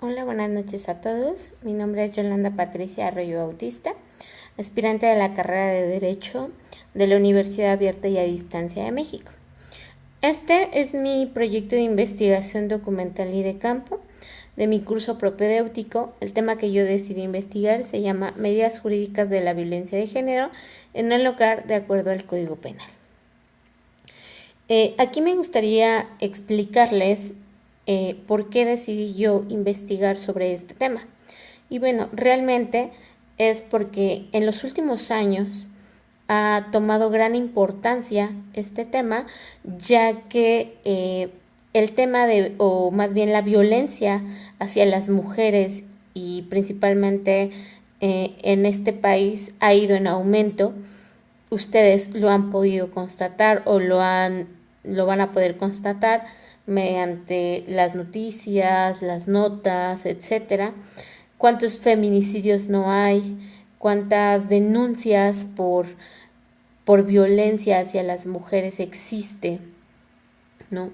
Hola, buenas noches a todos. Mi nombre es Yolanda Patricia Arroyo Bautista, aspirante de la carrera de Derecho de la Universidad Abierta y a Distancia de México. Este es mi proyecto de investigación documental y de campo de mi curso propedéutico. El tema que yo decidí investigar se llama Medidas jurídicas de la violencia de género en el hogar de acuerdo al Código Penal. Aquí me gustaría explicarles por qué decidí yo investigar sobre este tema. Y bueno, realmente es porque en los últimos años ha tomado gran importancia este tema, ya que el tema o más bien la violencia hacia las mujeres y principalmente en este país ha ido en aumento. Ustedes lo han podido constatar o lo van a poder constatar mediante las noticias, las notas, etcétera. ¿Cuántos feminicidios no hay? ¿Cuántas denuncias por violencia hacia las mujeres existe? ¿No?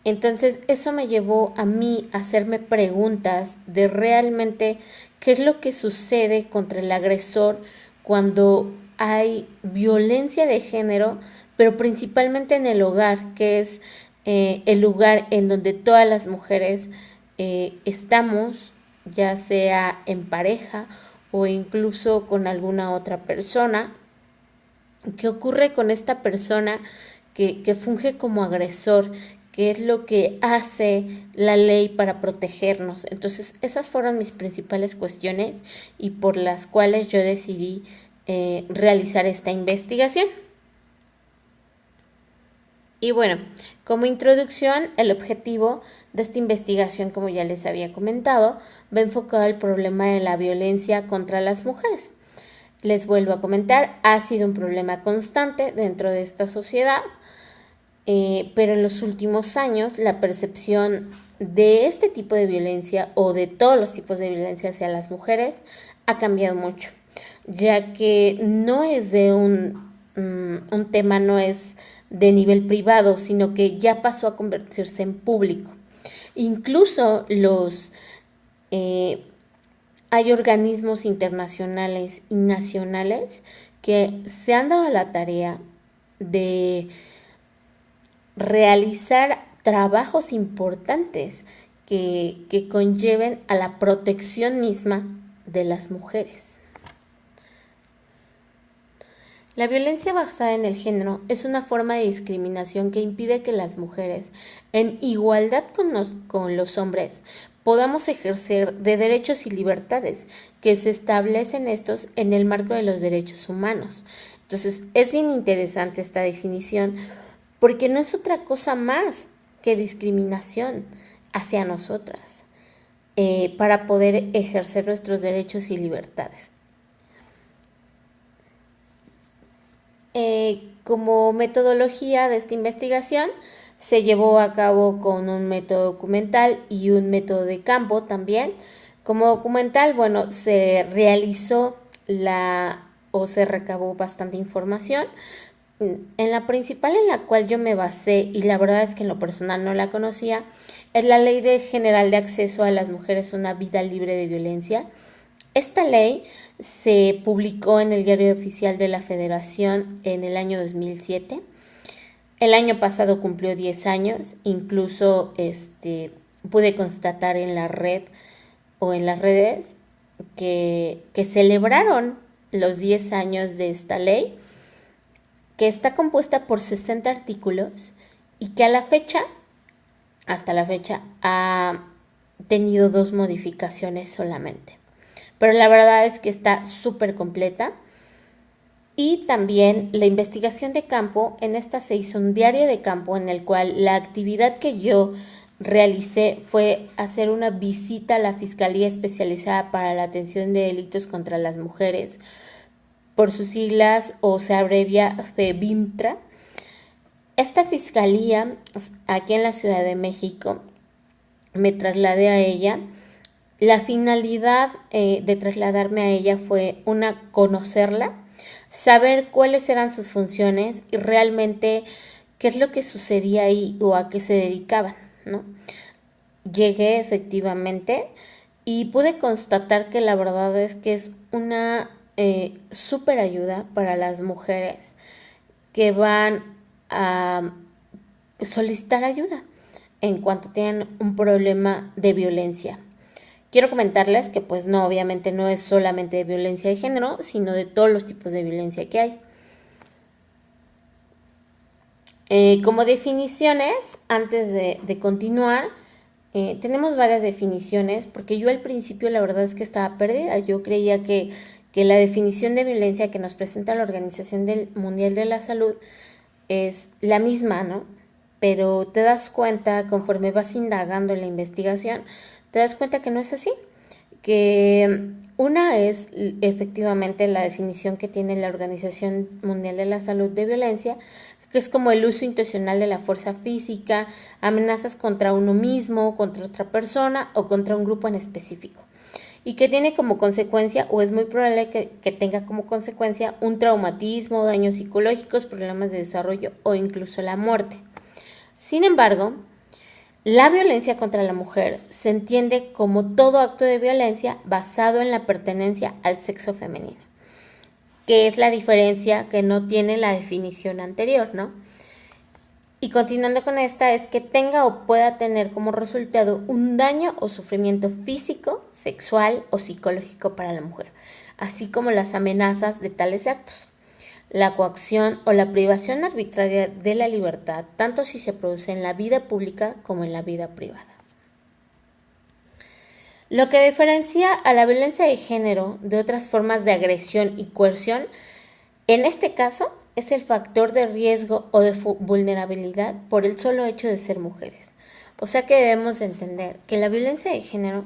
Entonces eso me llevó a mí a hacerme preguntas de realmente qué es lo que sucede contra el agresor cuando hay violencia de género, pero principalmente en el hogar, que es el lugar en donde todas las mujeres estamos, ya sea en pareja o incluso con alguna otra persona. ¿Qué ocurre con esta persona que funge como agresor? ¿Qué es lo que hace la ley para protegernos? Entonces, esas fueron mis principales cuestiones y por las cuales yo decidí realizar esta investigación. Y bueno, como introducción, el objetivo de esta investigación, como ya les había comentado, va enfocado al problema de la violencia contra las mujeres. Les vuelvo a comentar, ha sido un problema constante dentro de esta sociedad, pero en los últimos años la percepción de este tipo de violencia o de todos los tipos de violencia hacia las mujeres ha cambiado mucho, ya que no es de un tema, no es de nivel privado, sino que ya pasó a convertirse en público. Incluso hay organismos internacionales y nacionales que se han dado la tarea de realizar trabajos importantes que conlleven a la protección misma de las mujeres. La violencia basada en el género es una forma de discriminación que impide que las mujeres, en igualdad con los hombres, podamos ejercer de derechos y libertades que se establecen estos en el marco de los derechos humanos. Entonces, es bien interesante esta definición porque no es otra cosa más que discriminación hacia nosotras para poder ejercer nuestros derechos y libertades. Como metodología de esta investigación se llevó a cabo con un método documental y un método de campo también. Como documental, bueno, se realizó se recabó bastante información. En la principal en la cual yo me basé, y la verdad es que en lo personal no la conocía, es la Ley General de Acceso a las Mujeres a una Vida Libre de Violencia. Esta ley se publicó en el Diario Oficial de la Federación en el año 2007. El año pasado cumplió 10 años, incluso pude constatar en la red o en las redes que celebraron los 10 años de esta ley, que está compuesta por 60 artículos y que hasta la fecha, ha tenido 2 modificaciones solamente. Pero la verdad es que está súper completa. Y también la investigación de campo, en esta se hizo un diario de campo en el cual la actividad que yo realicé fue hacer una visita a la Fiscalía Especializada para la Atención de Delitos contra las Mujeres, por sus siglas o se abrevia FEBIMTRA. Esta fiscalía, aquí en la Ciudad de México, me trasladé a ella. La finalidad de trasladarme a ella fue conocerla, saber cuáles eran sus funciones y realmente qué es lo que sucedía ahí o a qué se dedicaban, ¿no? llegué efectivamente y pude constatar que la verdad es que es una súper ayuda para las mujeres que van a solicitar ayuda en cuanto tengan un problema de violencia. Quiero comentarles que pues no, obviamente no es solamente de violencia de género, sino de todos los tipos de violencia que hay. Como definiciones, antes de continuar, tenemos varias definiciones, porque yo al principio la verdad es que estaba perdida. Yo creía que la definición de violencia que nos presenta la Organización Mundial de la Salud es la misma, ¿no? Pero te das cuenta, conforme vas indagando en la investigación, te das cuenta que no es así. Que una es efectivamente la definición que tiene la Organización Mundial de la Salud de violencia, que es como el uso intencional de la fuerza física, amenazas contra uno mismo, contra otra persona o contra un grupo en específico. Y que tiene como consecuencia, o es muy probable que tenga como consecuencia, un traumatismo, daños psicológicos, problemas de desarrollo o incluso la muerte. Sin embargo, la violencia contra la mujer se entiende como todo acto de violencia basado en la pertenencia al sexo femenino, que es la diferencia que no tiene la definición anterior, ¿no? Y continuando con esta, es que tenga o pueda tener como resultado un daño o sufrimiento físico, sexual o psicológico para la mujer, así como las amenazas de tales actos, la coacción o la privación arbitraria de la libertad, tanto si se produce en la vida pública como en la vida privada. Lo que diferencia a la violencia de género de otras formas de agresión y coerción, en este caso, es el factor de riesgo o de vulnerabilidad por el solo hecho de ser mujeres. O sea que debemos entender que la violencia de género,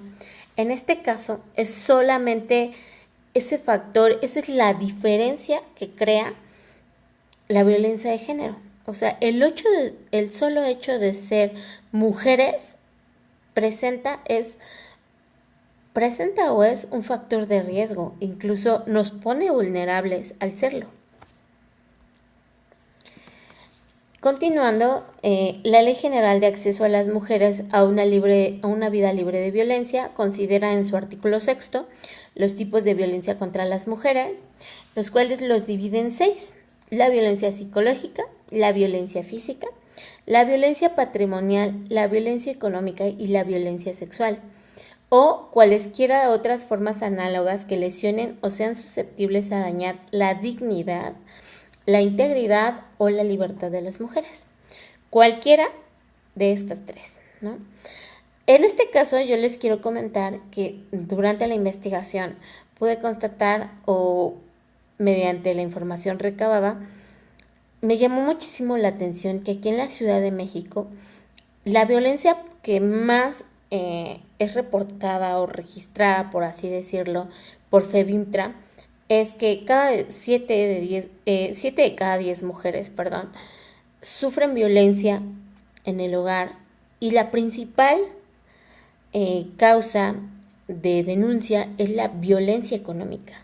en este caso, es solamente ese factor, esa es la diferencia que crea la violencia de género. O sea, el solo hecho de ser mujeres presenta o es un factor de riesgo, incluso nos pone vulnerables al serlo. Continuando, la Ley General de Acceso a las Mujeres a una vida libre de violencia considera en su artículo 6 los tipos de violencia contra las mujeres, los cuales los divide en 6: la violencia psicológica, la violencia física, la violencia patrimonial, la violencia económica y la violencia sexual, o cualesquiera otras formas análogas que lesionen o sean susceptibles a dañar la dignidad, la integridad o la libertad de las mujeres. Cualquiera de estas tres, ¿no? En este caso yo les quiero comentar que durante la investigación pude constatar, o mediante la información recabada, me llamó muchísimo la atención que aquí en la Ciudad de México la violencia que más es reportada o registrada, por así decirlo, por FEBIMTRA, es que 7 de cada 10 mujeres, sufren violencia en el hogar, y la principal causa de denuncia es la violencia económica.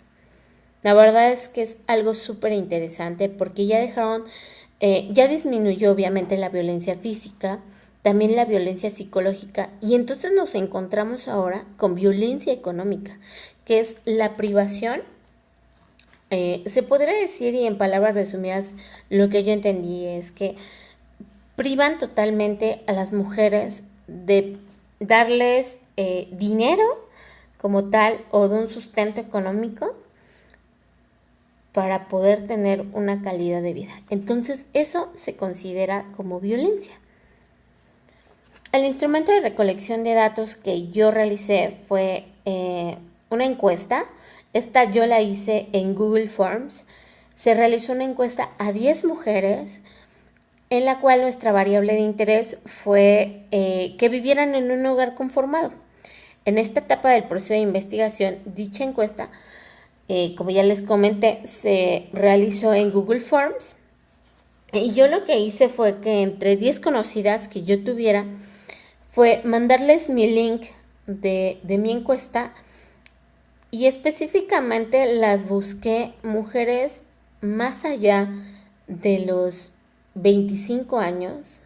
La verdad es que es algo súper interesante porque ya disminuyó obviamente la violencia física, también la violencia psicológica, y entonces nos encontramos ahora con violencia económica, que es la privación. Se podría decir, y en palabras resumidas, lo que yo entendí es que privan totalmente a las mujeres de darles dinero como tal, o de un sustento económico para poder tener una calidad de vida. Entonces eso se considera como violencia. El instrumento de recolección de datos que yo realicé fue una encuesta. Esta yo la hice en Google Forms. Se realizó una encuesta a 10 mujeres, en la cual nuestra variable de interés fue que vivieran en un hogar conformado. En esta etapa del proceso de investigación, dicha encuesta, como ya les comenté, se realizó en Google Forms, y yo lo que hice fue que entre 10 conocidas que yo tuviera, fue mandarles mi link de mi encuesta, y específicamente las busqué mujeres más allá de los 25 años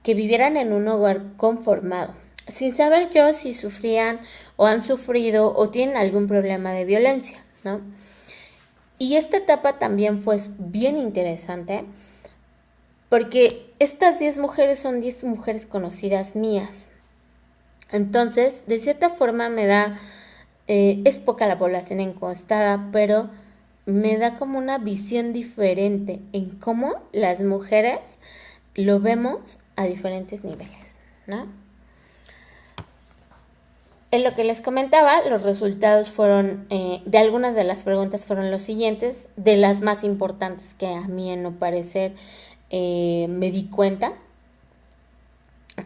que vivieran en un hogar conformado. sin saber yo si sufrían o han sufrido o tienen algún problema de violencia, ¿no? Y esta etapa también fue bien interesante porque estas 10 mujeres son 10 mujeres conocidas mías. Entonces, de cierta forma es poca la población encuestada, pero me da como una visión diferente en cómo las mujeres lo vemos a diferentes niveles, ¿no? En lo que les comentaba, los resultados fueron, de algunas de las preguntas fueron los siguientes, de las más importantes que a mí en lo parecer me di cuenta.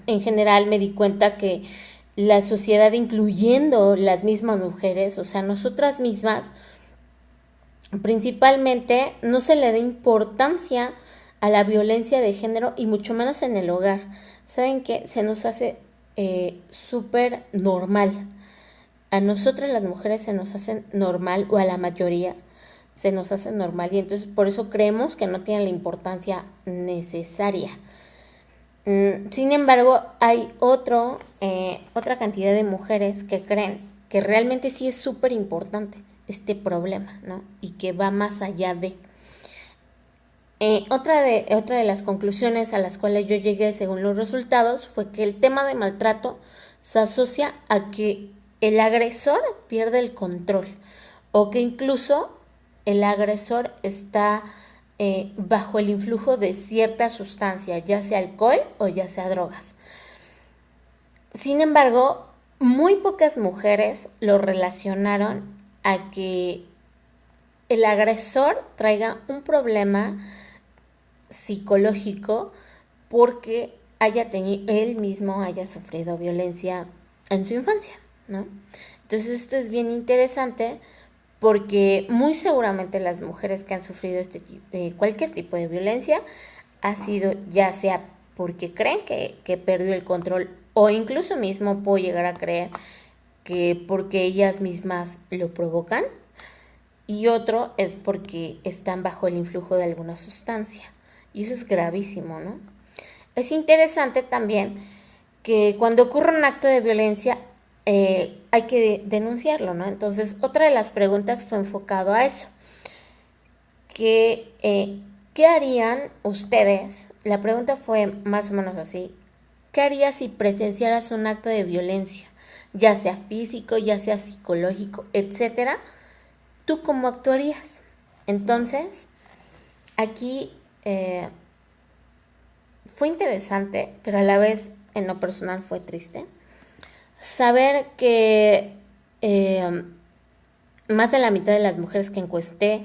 En general me di cuenta que la sociedad, incluyendo las mismas mujeres, o sea, nosotras mismas, principalmente no se le da importancia a la violencia de género y mucho menos en el hogar. ¿Saben qué? Se nos hace súper normal. A nosotras las mujeres se nos hace normal, o a la mayoría se nos hace normal, y entonces por eso creemos que no tiene la importancia necesaria. Sin embargo, hay otra cantidad de mujeres que creen que realmente sí es súper importante este problema, ¿no? Y que va más allá de... Otra de las conclusiones a las cuales yo llegué según los resultados fue que el tema de maltrato se asocia a que el agresor pierde el control, o que incluso el agresor está bajo el influjo de cierta sustancia, ya sea alcohol o ya sea drogas. Sin embargo, muy pocas mujeres lo relacionaron a que el agresor traiga un problema psicológico porque él mismo haya sufrido violencia en su infancia, ¿no? Entonces esto es bien interesante porque muy seguramente las mujeres que han sufrido cualquier tipo de violencia ha sido ya sea porque creen que perdió el control, o incluso mismo puedo llegar a creer que porque ellas mismas lo provocan, y otro es porque están bajo el influjo de alguna sustancia. Y eso es gravísimo, ¿no? Es interesante también que cuando ocurre un acto de violencia hay que denunciarlo, ¿no? Entonces, otra de las preguntas fue enfocado a eso. ¿Qué harían ustedes? La pregunta fue más o menos así. ¿Qué harías si presenciaras un acto de violencia? Ya sea físico, ya sea psicológico, etcétera. ¿Tú cómo actuarías? Entonces, aquí fue interesante, pero a la vez en lo personal fue triste saber que más de la mitad de las mujeres que encuesté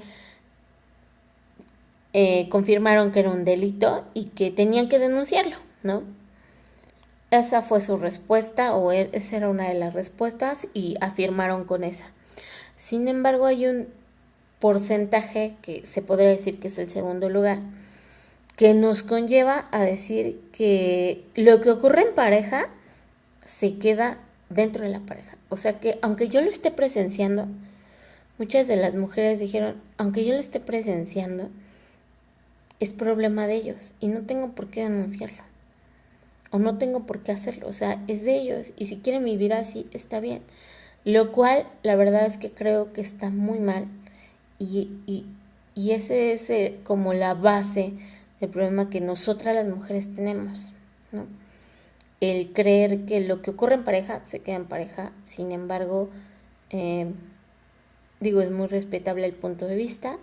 confirmaron que era un delito y que tenían que denunciarlo, ¿no? Esa fue su respuesta, o esa era una de las respuestas, y afirmaron con esa. Sin embargo, hay un porcentaje que se podría decir que es el segundo lugar, que nos conlleva a decir que lo que ocurre en pareja se queda dentro de la pareja. O sea que aunque yo lo esté presenciando, muchas de las mujeres dijeron, aunque yo lo esté presenciando, es problema de ellos y no tengo por qué denunciarlo. O no tengo por qué hacerlo. O sea, es de ellos, y si quieren vivir así, está bien. Lo cual, la verdad es que creo que está muy mal. Y ese es como la base del problema que nosotras las mujeres tenemos, ¿no? El creer que lo que ocurre en pareja se queda en pareja. Sin embargo, es muy respetable el punto de vista.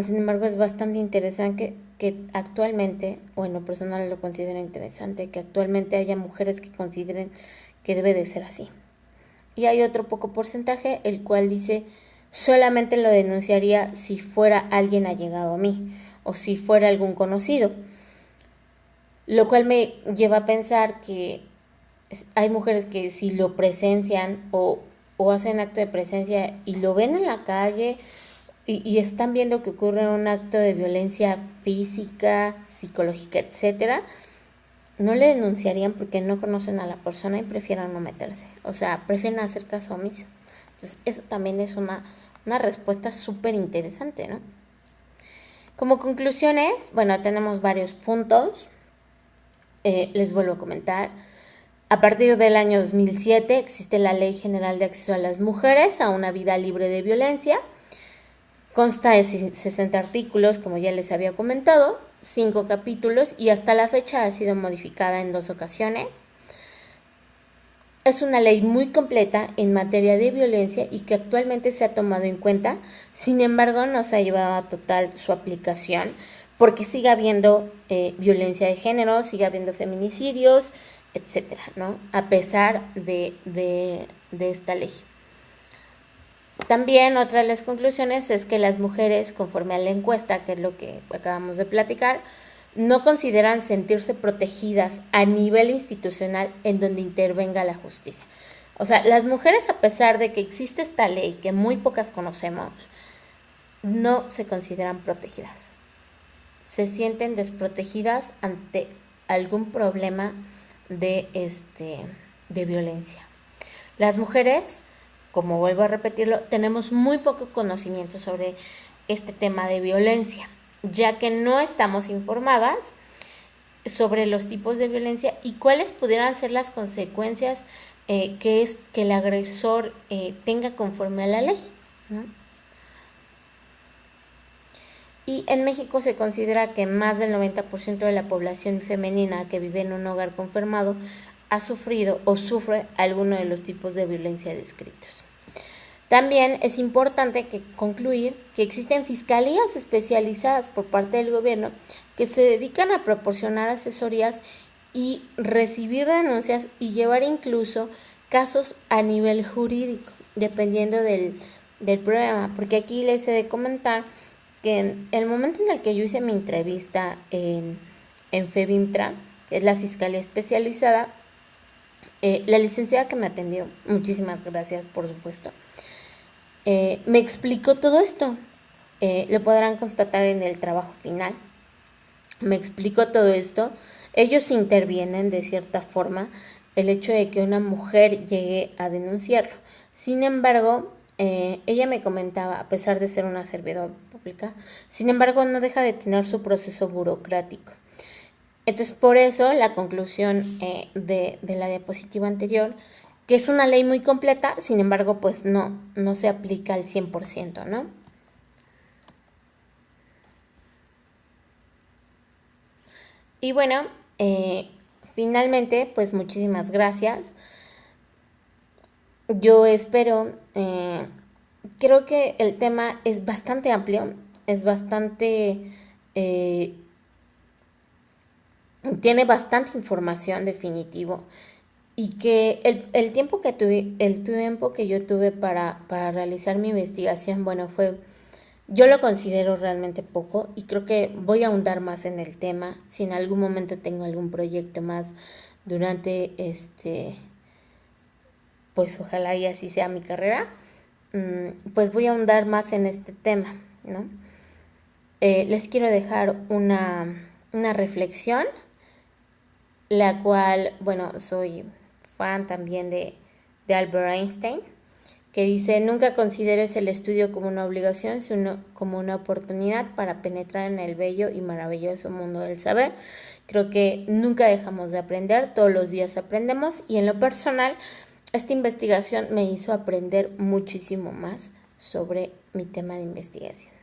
Sin embargo, es bastante interesante que actualmente, o en lo personal lo considero interesante, que actualmente haya mujeres que consideren que debe de ser así. Y hay otro poco porcentaje, el cual dice, solamente lo denunciaría si fuera alguien allegado a mí, o si fuera algún conocido. Lo cual me lleva a pensar que hay mujeres que si lo presencian o hacen acto de presencia y lo ven en la calle y están viendo que ocurre un acto de violencia física, psicológica, etcétera, no le denunciarían porque no conocen a la persona y prefieren no meterse. O sea, prefieren hacer caso omiso. Entonces, eso también es una respuesta súper interesante, ¿no? Como conclusiones, bueno, tenemos varios puntos. Les vuelvo a comentar. A partir del año 2007 existe la Ley General de Acceso a las Mujeres a una vida libre de violencia. Consta de 60 artículos, como ya les había comentado, 5 capítulos y hasta la fecha ha sido modificada en 2 ocasiones. Es una ley muy completa en materia de violencia y que actualmente se ha tomado en cuenta, sin embargo no se ha llevado a total su aplicación porque sigue habiendo violencia de género, sigue habiendo feminicidios, etcétera, ¿no? A pesar de esta ley. También otra de las conclusiones es que las mujeres, conforme a la encuesta, que es lo que acabamos de platicar, no consideran sentirse protegidas a nivel institucional en donde intervenga la justicia. O sea, las mujeres, a pesar de que existe esta ley que muy pocas conocemos, no se consideran protegidas. Se sienten desprotegidas ante algún problema de violencia. Las mujeres, como vuelvo a repetirlo, tenemos muy poco conocimiento sobre este tema de violencia, ya que no estamos informadas sobre los tipos de violencia y cuáles pudieran ser las consecuencias que el agresor tenga conforme a la ley, ¿no? Y en México se considera que más del 90% de la población femenina que vive en un hogar conformado ha sufrido o sufre alguno de los tipos de violencia descritos. También es importante concluir que existen fiscalías especializadas por parte del gobierno que se dedican a proporcionar asesorías y recibir denuncias y llevar incluso casos a nivel jurídico, dependiendo del problema. Porque aquí les he de comentar que en el momento en el que yo hice mi entrevista en FEBIMTRA, que es la fiscalía especializada, la licenciada que me atendió, muchísimas gracias por supuesto, me explicó todo esto. Lo podrán constatar en el trabajo final. Me explicó todo esto. Ellos intervienen de cierta forma el hecho de que una mujer llegue a denunciarlo. Sin embargo, ella me comentaba, a pesar de ser una servidora pública, sin embargo no deja de tener su proceso burocrático. Entonces, por eso la conclusión de la diapositiva anterior, que es una ley muy completa, sin embargo, pues no se aplica al 100%, ¿no? Y bueno, finalmente, pues muchísimas gracias. Yo espero, creo que el tema es bastante amplio, es bastante, tiene bastante información definitivo. Y que el tiempo que yo tuve para realizar mi investigación, bueno, yo lo considero realmente poco y creo que voy a ahondar más en el tema. Si en algún momento tengo algún proyecto más durante pues ojalá y así sea mi carrera, pues voy a ahondar más en este tema, ¿no? Les quiero dejar una reflexión, la cual, bueno, soy fan también de Albert Einstein, que dice: nunca consideres el estudio como una obligación, sino como una oportunidad para penetrar en el bello y maravilloso mundo del saber. Creo que nunca dejamos de aprender, todos los días aprendemos, y en lo personal esta investigación me hizo aprender muchísimo más sobre mi tema de investigación.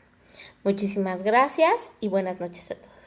Muchísimas gracias y buenas noches a todos.